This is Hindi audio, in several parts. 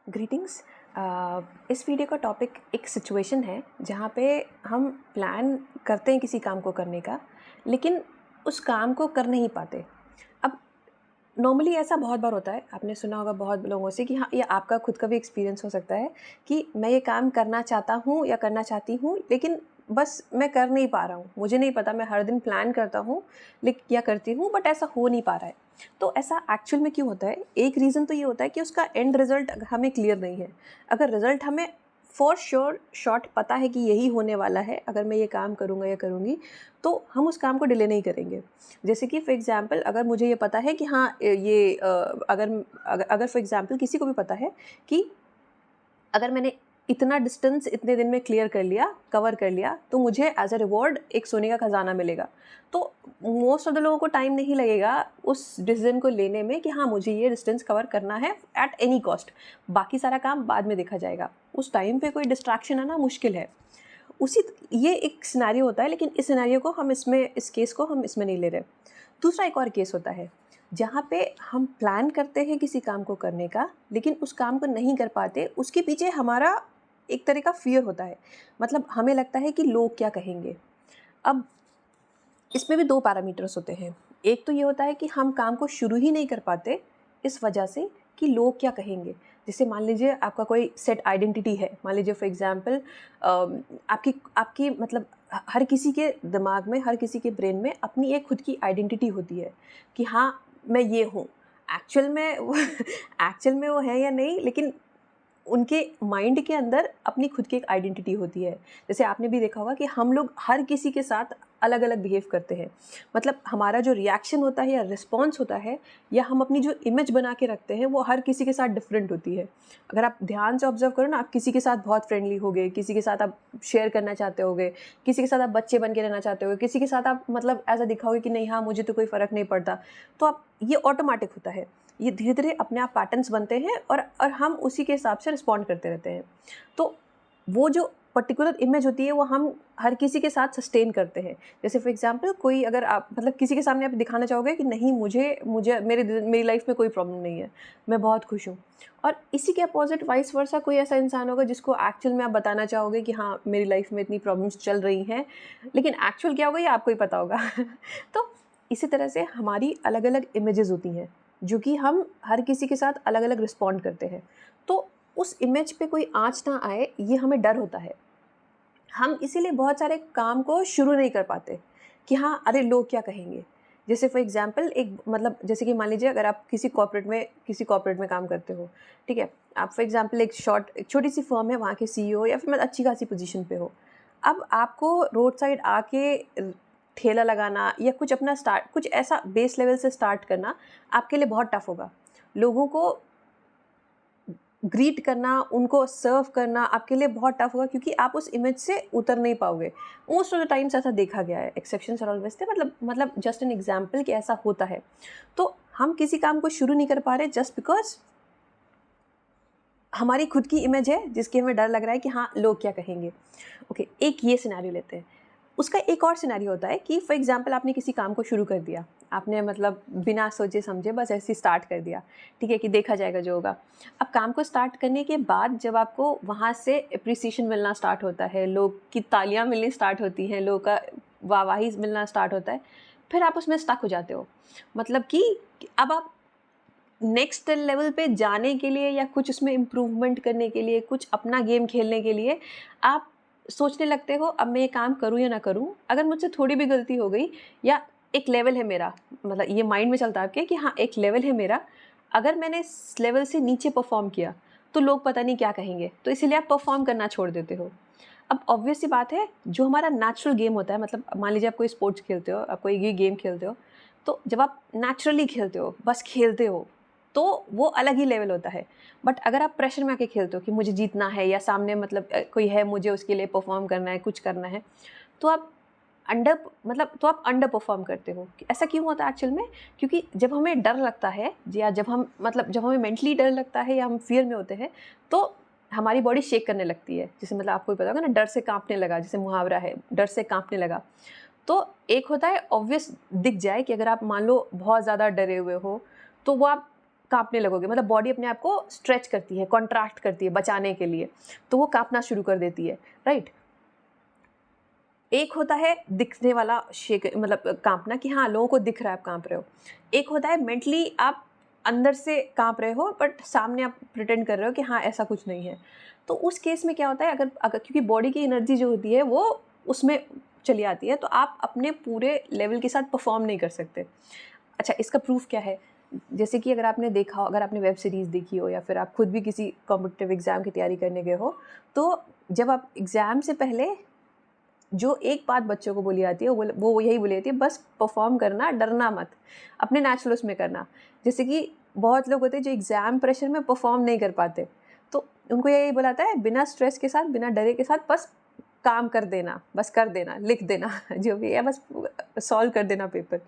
ग्रीटिंग्स। इस वीडियो का टॉपिक एक सिचुएशन है जहाँ पे हम प्लान करते हैं किसी काम को करने का, लेकिन उस काम को कर नहीं पाते। अब नॉर्मली ऐसा बहुत बार होता है, आपने सुना होगा बहुत लोगों से कि हाँ, ये आपका खुद का भी एक्सपीरियंस हो सकता है कि मैं ये काम करना चाहता हूँ या करना चाहती हूँ, लेकिन बस मैं कर नहीं पा रहा हूँ। मुझे नहीं पता, मैं हर दिन प्लान करता हूँ लेकिन या करती हूँ, बट ऐसा हो नहीं पा रहा है। तो ऐसा एक्चुअल में क्यों होता है? एक रीज़न तो ये होता है कि उसका एंड रिज़ल्ट हमें क्लियर नहीं है। अगर रिज़ल्ट हमें फॉर श्योर शॉर्ट पता है कि यही होने वाला है, अगर मैं ये काम करूँगा या करूँगी, तो हम उस काम को डिले नहीं करेंगे। जैसे कि फॉर एग्ज़ाम्पल, अगर मुझे ये पता है कि हाँ, ये अगर फॉर एग्ज़ाम्पल किसी को भी पता है कि अगर मैंने इतना डिस्टेंस इतने दिन में क्लियर कर लिया, कवर कर लिया, तो मुझे एज़ अ रिवॉर्ड एक सोने का खजाना मिलेगा। तो मोस्ट ऑफ द लोगों को टाइम नहीं लगेगा उस डिसीजन को लेने में कि हाँ, मुझे ये डिस्टेंस कवर करना है एट एनी कॉस्ट। बाकी सारा काम बाद में देखा जाएगा। उस टाइम पे कोई डिस्ट्रैक्शन आना मुश्किल है। उसी ये एक सिनेरियो होता है, लेकिन इस सिनेरियो को हम इसमें, इस केस को हम इसमें नहीं ले रहे। दूसरा एक और केस होता है जहाँ पे हम प्लान करते हैं किसी काम को करने का, लेकिन उस काम को नहीं कर पाते। उसके पीछे हमारा एक तरह का फ़ियर होता है, मतलब हमें लगता है कि लोग क्या कहेंगे। अब इसमें भी 2 पैरामीटर्स होते हैं। एक तो ये होता है कि हम काम को शुरू ही नहीं कर पाते इस वजह से कि लोग क्या कहेंगे। जैसे मान लीजिए आपका कोई सेट आइडेंटिटी है, मान लीजिए फॉर एग्ज़ाम्पल आपकी आपकी मतलब हर किसी के दिमाग में, हर किसी के ब्रेन में अपनी एक खुद की आइडेंटिटी होती है कि हाँ, मैं ये हूँ। एक्चुअल में वो एक्चुअल में वो है या नहीं, लेकिन उनके माइंड के अंदर अपनी खुद की एक आइडेंटिटी होती है। जैसे आपने भी देखा होगा कि हम लोग हर किसी के साथ अलग-अलग बिहेव करते हैं। मतलब हमारा जो रिएक्शन होता है या रिस्पॉन्स होता है, या हम अपनी जो इमेज बना के रखते हैं, वो हर किसी के साथ डिफरेंट होती है। अगर आप ध्यान से ऑब्ज़र्व करो ना, आप किसी के साथ बहुत फ्रेंडली होगे, किसी के साथ आप शेयर करना चाहते होगे, किसी के साथ आप बच्चे बन के रहना चाहते होगे, किसी के साथ आप मतलब ऐसा दिखाओगे कि नहीं हाँ, मुझे तो कोई फ़र्क नहीं पड़ता। तो आप, ये ऑटोमैटिक होता है। ये धीरे-धीरे अपने आप पैटर्न्स बनते हैं और हम उसी के हिसाब से रिस्पॉन्ड करते रहते हैं। तो वो जो पर्टिकुलर इमेज होती है, वो हम हर किसी के साथ सस्टेन करते हैं। जैसे फॉर एग्ज़ाम्पल, कोई अगर आप मतलब किसी के सामने आप दिखाना चाहोगे कि नहीं, मुझे मुझे मेरी लाइफ़ में कोई प्रॉब्लम नहीं है, मैं बहुत खुश हूँ। और इसी के अपोज़िट वाइस वर्सा कोई ऐसा इंसान होगा जिसको एक्चुअल में आप बताना चाहोगे कि हाँ, मेरी लाइफ़ में इतनी प्रॉब्लम्स चल रही हैं, लेकिन एक्चुअल क्या होगा ये आपको ही पता होगा। तो इसी तरह से हमारी अलग-अलग इमेजेस होती हैं, जो कि हम हर किसी के साथ अलग-अलग रिस्पॉन्ड करते हैं। तो उस इमेज पे कोई आँच ना आए, ये हमें डर होता है। हम इसीलिए बहुत सारे काम को शुरू नहीं कर पाते कि हाँ, अरे लोग क्या कहेंगे। जैसे फॉर एग्ज़ाम्पल एक मतलब जैसे कि मान लीजिए, अगर आप किसी कॉर्पोरेट में काम करते हो, ठीक है? आप फॉर एग्ज़ाम्पल एक छोटी-सी फ़र्म है, वहाँ के सीईओ या फिर मतलब अच्छी खासी पोज़ीशन पे हो। अब आपको रोड साइड आके ठेला लगाना या कुछ अपना स्टार्ट, कुछ ऐसा बेस लेवल से स्टार्ट करना आपके लिए बहुत टफ़ होगा। लोगों को ग्रीट करना, उनको सर्व करना आपके लिए बहुत टफ होगा, क्योंकि आप उस इमेज से उतर नहीं पाओगे। मोस्ट ऑफ द टाइम्स ऐसा देखा गया है, एक्सेप्शंस आर ऑलवेज़ देयर, मतलब जस्ट एन एग्ज़ाम्पल कि ऐसा होता है। तो हम किसी काम को शुरू नहीं कर पा रहे जस्ट बिकॉज़ हमारी खुद की इमेज है, जिसकी हमें डर लग रहा है कि हाँ, लोग क्या कहेंगे। ओके, एक ये सिनेरियो लेते हैं। उसका एक और सिनेरियो होता है कि फॉर एग्ज़ाम्पल आपने किसी काम को शुरू कर दिया। आपने मतलब बिना सोचे समझे बस ऐसे ही स्टार्ट कर दिया, ठीक है, कि देखा जाएगा जो होगा। अब काम को स्टार्ट करने के बाद जब आपको वहाँ से एप्रिसिएशन मिलना स्टार्ट होता है, लोग की तालियाँ मिलनी स्टार्ट होती हैं, लोगों का वाहवाही मिलना स्टार्ट होता है, फिर आप उसमें स्टक हो जाते हो। मतलब कि अब आप नेक्स्ट लेवल पे जाने के लिए या कुछ उसमें इम्प्रूवमेंट करने के लिए, कुछ अपना गेम खेलने के लिए आप सोचने लगते हो, अब मैं ये काम करूँ या ना करूँ? अगर मुझसे थोड़ी भी गलती हो गई, या एक लेवल है मेरा, मतलब ये माइंड में चलता है आपके कि हाँ, एक लेवल है मेरा, अगर मैंने इस लेवल से नीचे परफ़ॉर्म किया, तो लोग पता नहीं क्या कहेंगे, तो इसीलिए आप परफ़ॉर्म करना छोड़ देते हो। अब ऑब्वियस सी बात है, जो हमारा नेचुरल गेम होता है, मतलब मान लीजिए आप कोई स्पोर्ट्स खेलते हो, आप कोई ये गेम खेलते हो, तो जब आप नेचुरली खेलते हो, बस खेलते हो, तो वो अलग ही लेवल होता है। बट अगर आप प्रेशर में आके खेलते हो कि मुझे जीतना है, या सामने मतलब कोई है, मुझे उसके लिए परफ़ॉर्म करना है, कुछ करना है, तो आप अंडर परफ़ॉर्म करते हो। ऐसा क्यों होता है एक्चुअल में? क्योंकि जब हमें डर लगता है, या जब हमें मेंटली डर लगता है या हम फ़ियर में होते हैं, तो हमारी बॉडी शेक करने लगती है। जैसे मतलब आपको भी पता होगा ना, डर से काँपने लगा, जैसे मुहावरा है, डर से काँपने लगा। तो एक होता है ऑब्वियस दिख जाए कि अगर आप मान लो बहुत ज़्यादा डरे हुए हो, तो वो आप काँपने लगोगे, मतलब बॉडी अपने आप को स्ट्रेच करती है, कॉन्ट्रैक्ट करती है बचाने के लिए, तो वो काँपना शुरू कर देती है, राइट? एक होता है दिखने वाला शेक, मतलब काँपना कि हाँ, लोगों को दिख रहा है आप काँप रहे हो। एक होता है मेंटली आप अंदर से काँप रहे हो बट सामने आप प्रिटेंड कर रहे हो कि हाँ, ऐसा कुछ नहीं है। तो उस केस में क्या होता है, अगर अगर क्योंकि बॉडी की एनर्जी जो होती है वो उसमें चली आती है, तो आप अपने पूरे लेवल के साथ परफ़ॉर्म नहीं कर सकते। अच्छा, इसका प्रूफ़ क्या है? जैसे कि अगर आपने देखा हो, अगर आपने वेब सीरीज़ देखी हो या फिर आप खुद भी किसी कॉम्पिटिटिव एग्ज़ाम की तैयारी करने गए हो, तो जब आप एग्ज़ाम से पहले जो एक बात बच्चों को बोली जाती है वो यही बोली जाती है, बस परफॉर्म करना, डरना मत, अपने नेचुरल उसमें करना। जैसे कि बहुत लोग होते हैं जो एग्ज़ाम प्रेशर में परफॉर्म नहीं कर पाते, तो उनको यही बोला जाता है बिना स्ट्रेस के साथ, बिना डरे के साथ बस काम कर देना, बस कर देना, लिख देना जो भी है बस सॉल्व कर देना पेपर।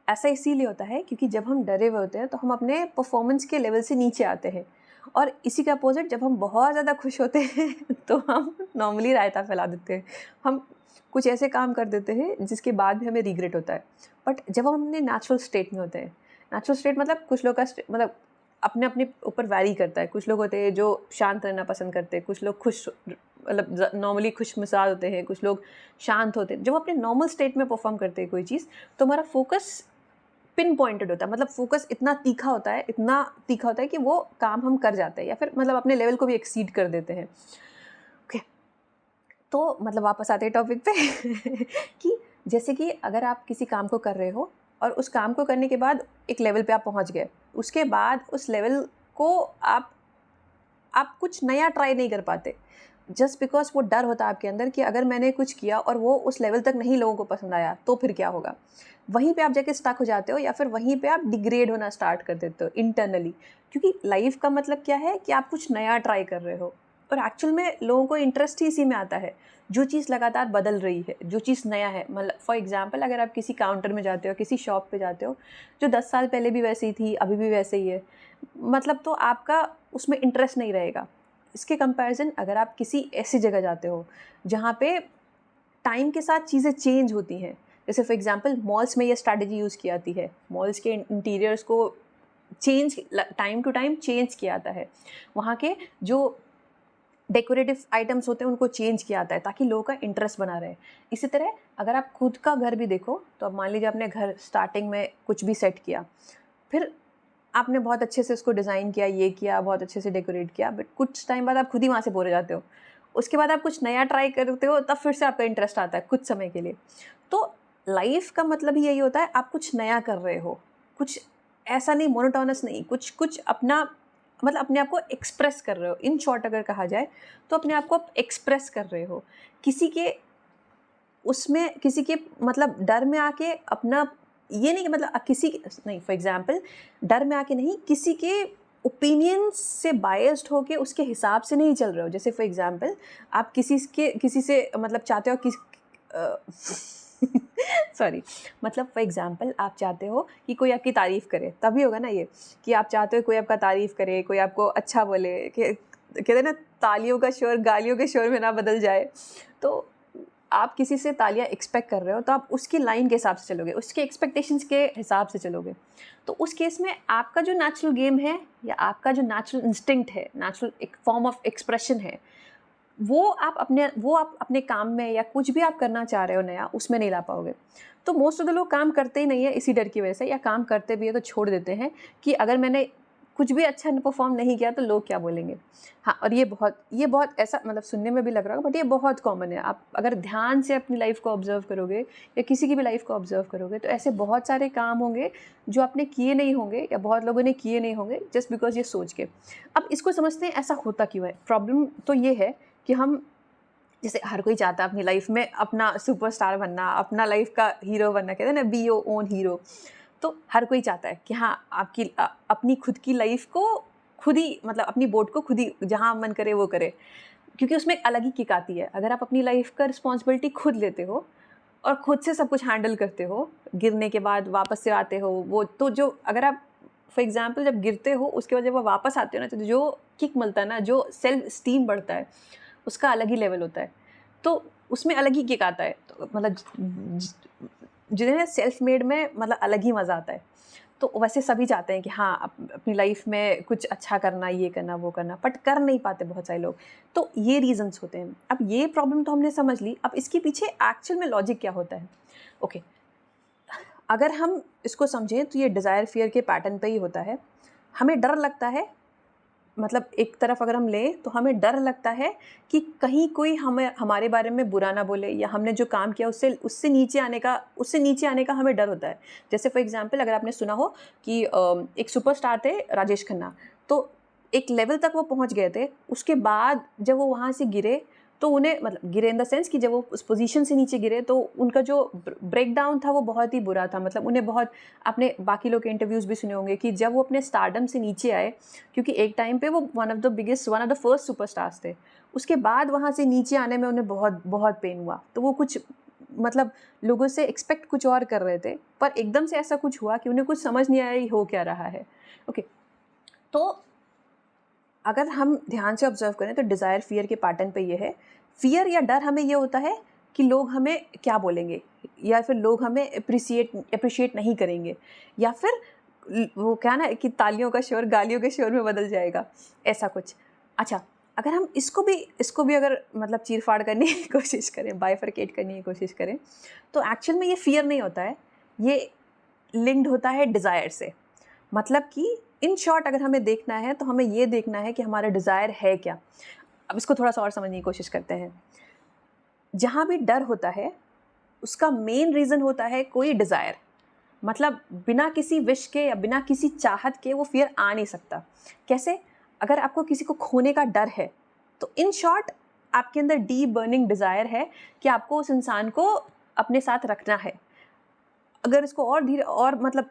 ऐसा इसीलिए होता है क्योंकि जब हम डरे हुए होते हैं तो हम अपने परफॉर्मेंस के लेवल से नीचे आते हैं, और इसी का अपोजिट जब हम बहुत ज़्यादा खुश होते हैं तो हम नॉर्मली रायता फैला देते हैं, हम कुछ ऐसे काम कर देते हैं जिसके बाद भी हमें रिग्रेट होता है। बट जब हम अपने नेचुरल स्टेट में होते हैं, नेचुरल स्टेट मतलब कुछ लोग का मतलब अपने अपने ऊपर वैरी करता है। कुछ लोग होते हैं जो शांत रहना पसंद करते हैं, कुछ लोग खुश मतलब नॉर्मली खुश मिजाज होते हैं, कुछ लोग शांत होते हैं। जब अपने नॉर्मल स्टेट में परफॉर्म करते हैं कोई चीज़, तो हमारा फोकस पिन पॉइंटेड होता है, मतलब फोकस इतना तीखा होता है, इतना तीखा होता है कि वो काम हम कर जाते हैं या फिर मतलब अपने लेवल को भी एक्सीड कर देते हैं। ओके, तो मतलब वापस आते हैं टॉपिक पे कि जैसे कि अगर आप किसी काम को कर रहे हो और उस काम को करने के बाद एक लेवल पे आप पहुंच गए, उसके बाद उस लेवल को आप कुछ नया ट्राई नहीं कर पाते, जस्ट बिकॉज वो डर होता है आपके अंदर कि अगर मैंने कुछ किया और वो उस लेवल तक नहीं लोगों को पसंद आया तो फिर क्या होगा। वहीं पे आप जाके स्टक हो जाते हो या फिर वहीं पे आप डिग्रेड होना स्टार्ट कर देते हो इंटरनली, क्योंकि लाइफ का मतलब क्या है कि आप कुछ नया ट्राई कर रहे हो, और एक्चुअल में लोगों को इंटरेस्ट ही इसी में आता है, जो चीज़ लगातार बदल रही है, जो चीज़ नया है। मतलब फॉर एग्जांपल अगर आप किसी काउंटर में जाते हो, किसी शॉप पे जाते हो, जो 10 साल पहले भी वैसे ही थी, अभी भी वैसे ही है, मतलब तो आपका उसमें इंटरेस्ट नहीं रहेगा। इसके कंपैरिजन अगर आप किसी ऐसी जगह जाते हो जहाँ पे टाइम के साथ चीज़ें चेंज होती हैं, जैसे फॉर एग्जांपल मॉल्स में ये स्ट्रैटेजी यूज़ की जाती है, मॉल्स के इंटीरियर्स को change time to time change किया जाता है, वहाँ के जो डेकोरेटिव आइटम्स होते हैं उनको चेंज किया जाता है ताकि लोगों का इंटरेस्ट बना रहे। इसी तरह अगर आप खुद का घर भी देखो, तो अब मान लीजिए आपने घर स्टार्टिंग में कुछ भी सेट किया, फिर आपने बहुत अच्छे से उसको डिज़ाइन किया, ये किया, बहुत अच्छे से डेकोरेट किया, बट कुछ टाइम बाद आप खुद ही वहाँ से बोर हो जाते हो। उसके बाद आप कुछ नया ट्राई करते हो, तब फिर से आपका इंटरेस्ट आता है कुछ समय के लिए। तो लाइफ़ का मतलब ही यही होता है, आप कुछ नया कर रहे हो, कुछ ऐसा नहीं मोनोटोनस नहीं, कुछ कुछ अपना मतलब अपने आप को एक्सप्रेस कर रहे हो। इन शॉर्ट अगर कहा जाए तो अपने आप को आप एक्सप्रेस कर रहे हो। किसी के उसमें किसी के मतलब डर में आके अपना, ये नहीं कि मतलब किसी नहीं, फॉर एग्जांपल डर में आके नहीं, किसी के ओपिनियन से बायस्ड होके उसके हिसाब से नहीं चल रहे हो। जैसे फॉर एग्जांपल आप किसी से मतलब चाहते हो कि सॉरी, मतलब फॉर एग्जांपल आप चाहते हो कि कोई आपकी तारीफ़ करे, तभी होगा ना ये कि आप चाहते हो कोई आपका तारीफ़ करे, कोई आपको अच्छा बोले, कि कहते हैं ना तालियों का शोर गालियों के शोर में ना बदल जाए। तो आप किसी से तालियाँ एक्सपेक्ट कर रहे हो, तो आप उसकी लाइन के हिसाब से चलोगे, उसके एक्सपेक्टेशंस के हिसाब से चलोगे। तो उस केस में आपका जो नेचुरल गेम है या आपका जो नेचुरल इंस्टिंक्ट है, नेचुरल एक फॉर्म ऑफ एक्सप्रेशन है, वो आप अपने काम में या कुछ भी आप करना चाह रहे हो नया, उसमें नहीं ला पाओगे। तो मोस्ट ऑफ द लोग काम करते ही नहीं है इसी डर की वजह से, या काम करते भी है तो छोड़ देते हैं कि अगर मैंने कुछ भी अच्छा परफॉर्म नहीं किया तो लोग क्या बोलेंगे। हाँ, और ये बहुत ऐसा मतलब सुनने में भी लग रहा होगा, बट ये बहुत कॉमन है। आप अगर ध्यान से अपनी लाइफ को ऑब्जर्व करोगे या किसी की भी लाइफ को ऑब्जर्व करोगे, तो ऐसे बहुत सारे काम होंगे जो आपने किए नहीं होंगे या बहुत लोगों ने किए नहीं होंगे, जस्ट बिकॉज ये सोच के। अब इसको समझते हैं ऐसा होता क्यों है। प्रॉब्लम तो ये है कि हम, जैसे हर कोई चाहता है अपनी लाइफ में अपना सुपरस्टार बनना, अपना लाइफ का हीरो बनना, कहते हैं ना बी योर ओन हीरो। तो हर कोई चाहता है कि हाँ, अपनी खुद की लाइफ को खुद ही, मतलब अपनी बोट को खुद ही जहाँ मन करे वो करे, क्योंकि उसमें एक अलग ही किक आती है। अगर आप अपनी लाइफ का रिस्पॉन्सिबिलिटी खुद लेते हो और खुद से सब कुछ हैंडल करते हो, गिरने के बाद वापस से आते हो, वो तो जो अगर आप फॉर एग्जाम्पल जब गिरते हो उसके बाद जब वो वापस आते हो ना, तो जो किक मिलता है ना, जो सेल्फ स्टीम बढ़ता है, उसका अलग ही लेवल होता है। तो उसमें अलग ही किक आता है। तो मतलब जिन्हें सेल्फ मेड में मतलब अलग ही मज़ा आता है। तो वैसे सभी चाहते हैं कि हाँ अपनी लाइफ में कुछ अच्छा करना, ये करना, वो करना, बट कर नहीं पाते बहुत सारे लोग। तो ये रीजंस होते हैं। अब ये प्रॉब्लम तो हमने समझ ली, अब इसके पीछे एक्चुअल में लॉजिक क्या होता है। ओके, अगर हम इसको समझें तो ये डिज़ायर फियर के पैटर्न पे ही होता है। हमें डर लगता है, मतलब एक तरफ अगर हम लें तो हमें डर लगता है कि कहीं कोई हमें हमारे बारे में बुरा ना बोले, या हमने जो काम किया उससे उससे नीचे आने का हमें डर होता है। जैसे फॉर एग्जांपल अगर आपने सुना हो कि एक सुपरस्टार थे राजेश खन्ना, तो एक लेवल तक वो पहुंच गए थे, उसके बाद जब वो वहाँ से गिरे तो उन्हें, मतलब गिरे इन द सेंस कि जब वो उस पोजीशन से नीचे गिरे तो उनका जो ब्रेक डाउन था वो बहुत ही बुरा था। मतलब उन्हें बहुत, आपने बाकी लोग के इंटरव्यूज़ भी सुने होंगे कि जब वो अपने स्टारडम से नीचे आए, क्योंकि एक टाइम पे वो one of the first superstars थे, उसके बाद वहाँ से नीचे आने में उन्हें बहुत बहुत पेन हुआ। तो वो कुछ, मतलब लोगों से एक्सपेक्ट कुछ और कर रहे थे, पर एकदम से ऐसा कुछ हुआ कि उन्हें कुछ समझ नहीं आया हो क्या रहा है। ओके, तो अगर हम ध्यान से ऑब्जर्व करें तो डिज़ायर फियर के पैटर्न पे ये है। फियर या डर हमें ये होता है कि लोग हमें क्या बोलेंगे, या फिर लोग हमें अप्रिशिएट नहीं करेंगे, या फिर वो क्या ना कि तालियों का शोर गालियों के शोर में बदल जाएगा, ऐसा कुछ। अच्छा, अगर हम इसको भी अगर मतलब चीर-फाड़ करने की कोशिश करें, बाइफरकेट करने की कोशिश करें, तो एक्चुअल में ये फियर नहीं होता है, ये लिंक्ड होता है डिज़ायर से। मतलब कि इन शॉर्ट अगर हमें देखना है तो हमें ये देखना है कि हमारा डिज़ायर है क्या। अब इसको थोड़ा सा और समझने की कोशिश करते हैं। जहाँ भी डर होता है उसका मेन रीज़न होता है कोई डिज़ायर, मतलब बिना किसी विश के या बिना किसी चाहत के वो फियर आ नहीं सकता। कैसे? अगर आपको किसी को खोने का डर है तो इन शॉर्ट आपके अंदर डीप बर्निंग डिज़ायर है कि आपको उस इंसान को अपने साथ रखना है। अगर इसको और धीरे और मतलब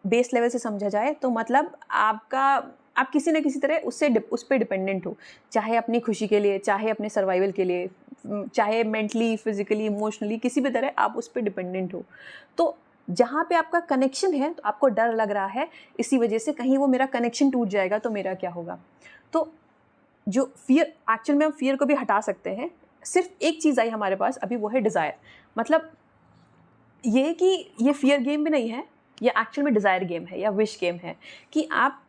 बेस लेवल से समझा जाए तो मतलब आप किसी न किसी तरह उस पे डिपेंडेंट हो, चाहे अपनी खुशी के लिए, चाहे अपने सर्वाइवल के लिए, चाहे मेंटली, फिजिकली, इमोशनली, किसी भी तरह आप उस पे डिपेंडेंट हो। तो जहाँ पे आपका कनेक्शन है तो आपको डर लग रहा है, इसी वजह से कहीं वो मेरा कनेक्शन टूट जाएगा तो मेरा क्या होगा। तो जो फियर, एक्चुअल में हम फियर को भी हटा सकते हैं। सिर्फ एक चीज़ आई हमारे पास अभी, वो है डिज़ायर। मतलब ये कि ये फियर गेम भी नहीं है, ये एक्चुअल में डिज़ायर गेम है या विश गेम है कि आप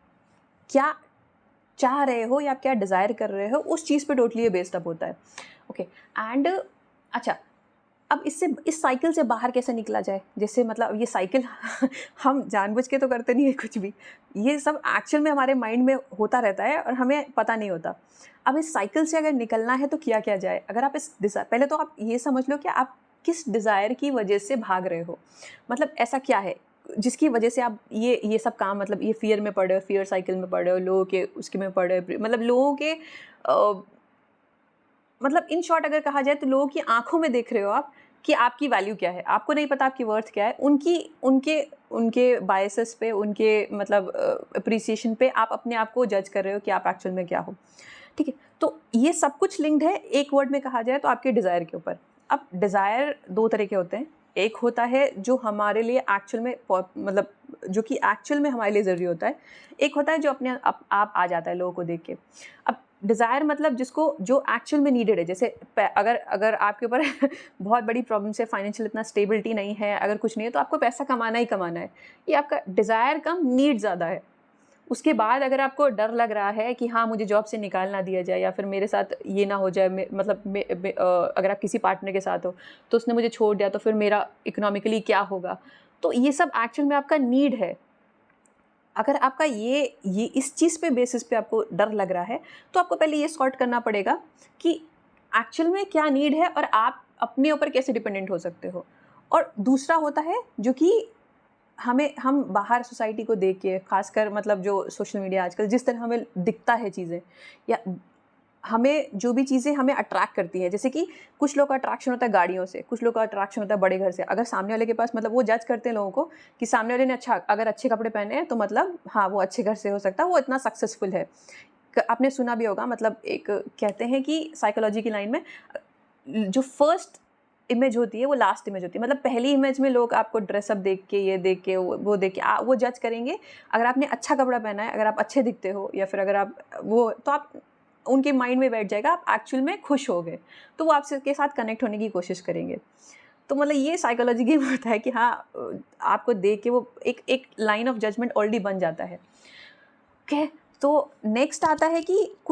क्या चाह रहे हो या आप क्या डिज़ायर कर रहे हो, उस चीज़ पे टोटली ये बेस्ड अप होता है। ओके, एंड अच्छा, अब इस साइकिल से बाहर कैसे निकला जाए? जैसे मतलब ये साइकिल हम जानबूझ के तो करते नहीं है कुछ भी, ये सब एक्चुअल में हमारे माइंड में होता रहता है और हमें पता नहीं होता। अब इस साइकिल से अगर निकलना है तो किया जाए? अगर आप पहले तो आप ये समझ लो कि आप किस डिज़ायर की वजह से भाग रहे हो। मतलब ऐसा क्या है जिसकी वजह से आप ये सब काम, मतलब ये फियर में पड़ रहे हो, फियर साइकिल में पड़ रहे हो, लोगों के उसके में पड़ रहे हो, मतलब लोगों के मतलब इन शॉर्ट अगर कहा जाए तो लोगों की आंखों में देख रहे हो आप कि आपकी वैल्यू क्या है। आपको नहीं पता आपकी वर्थ क्या है, उनके उनके बायसेस पे, उनके मतलब अप्रिसिएशन पे आप अपने आप को जज कर रहे हो कि आप एक्चुअल में क्या हो। ठीक है, तो ये सब कुछ लिंक्ड है, एक वर्ड में कहा जाए तो आपके डिज़ायर के ऊपर। अब डिज़ायर दो तरह के होते हैं। एक होता है जो हमारे लिए एक्चुअल में मतलब जो कि एक्चुअल में हमारे लिए ज़रूरी होता है। एक होता है जो अपने आप आ जाता है लोगों को देख के। अब डिज़ायर मतलब जिसको जो एक्चुअल में नीडेड है। जैसे अगर अगर आपके ऊपर बहुत बड़ी प्रॉब्लम्स है, फाइनेंशियल इतना स्टेबिलिटी नहीं है, अगर कुछ नहीं है तो आपको पैसा कमाना ही कमाना है। ये आपका डिज़ायर कम, नीड ज़्यादा है। उसके बाद अगर आपको डर लग रहा है कि हाँ मुझे जॉब से निकाल ना दिया जाए, या फिर मेरे साथ ये ना हो जाए, अगर आप किसी पार्टनर के साथ हो तो उसने मुझे छोड़ दिया तो फिर मेरा इकोनॉमिकली क्या होगा। तो ये सब एक्चुअल में आपका नीड है। अगर आपका ये इस चीज़ पे बेसिस पे आपको डर लग रहा है तो आपको पहले ये सॉर्ट करना पड़ेगा कि एक्चुअल में क्या नीड है और आप अपने ऊपर कैसे डिपेंडेंट हो सकते हो। और दूसरा होता है जो कि हम बाहर सोसाइटी को देख के, खासकर मतलब जो सोशल मीडिया आजकल जिस तरह हमें दिखता है चीज़ें, या हमें जो भी चीज़ें हमें अट्रैक्ट करती हैं, जैसे कि कुछ लोग का अट्रैक्शन होता है गाड़ियों से, कुछ लोग का अट्रैक्शन होता है बड़े घर से। अगर सामने वाले के पास, मतलब वो जज करते हैं लोगों को कि सामने वाले ने अगर अच्छे कपड़े पहने हैं तो मतलब हाँ वो अच्छे घर से हो सकता है, वो इतना सक्सेसफुल है। आपने सुना भी होगा, मतलब एक कहते हैं कि साइकोलॉजी की लाइन में जो फर्स्ट इमेज होती है वो लास्ट इमेज होती है। मतलब पहली इमेज में लोग आपको ड्रेसअप देख के, ये देख के, वो देख के वो जज करेंगे। अगर आपने अच्छा कपड़ा पहना है, अगर आप अच्छे दिखते हो, या फिर अगर आप वो, तो आप उनके माइंड में बैठ जाएगा आप एक्चुअल में खुश हो गए, तो वो आपसे के साथ कनेक्ट होने की कोशिश करेंगे। तो मतलब ये साइकोलॉजी गेम होता है कि हाँ आपको देख के वो एक एक लाइन ऑफ जजमेंट ऑलरेडी बन जाता है। ओके, तो नेक्स्ट आता है कि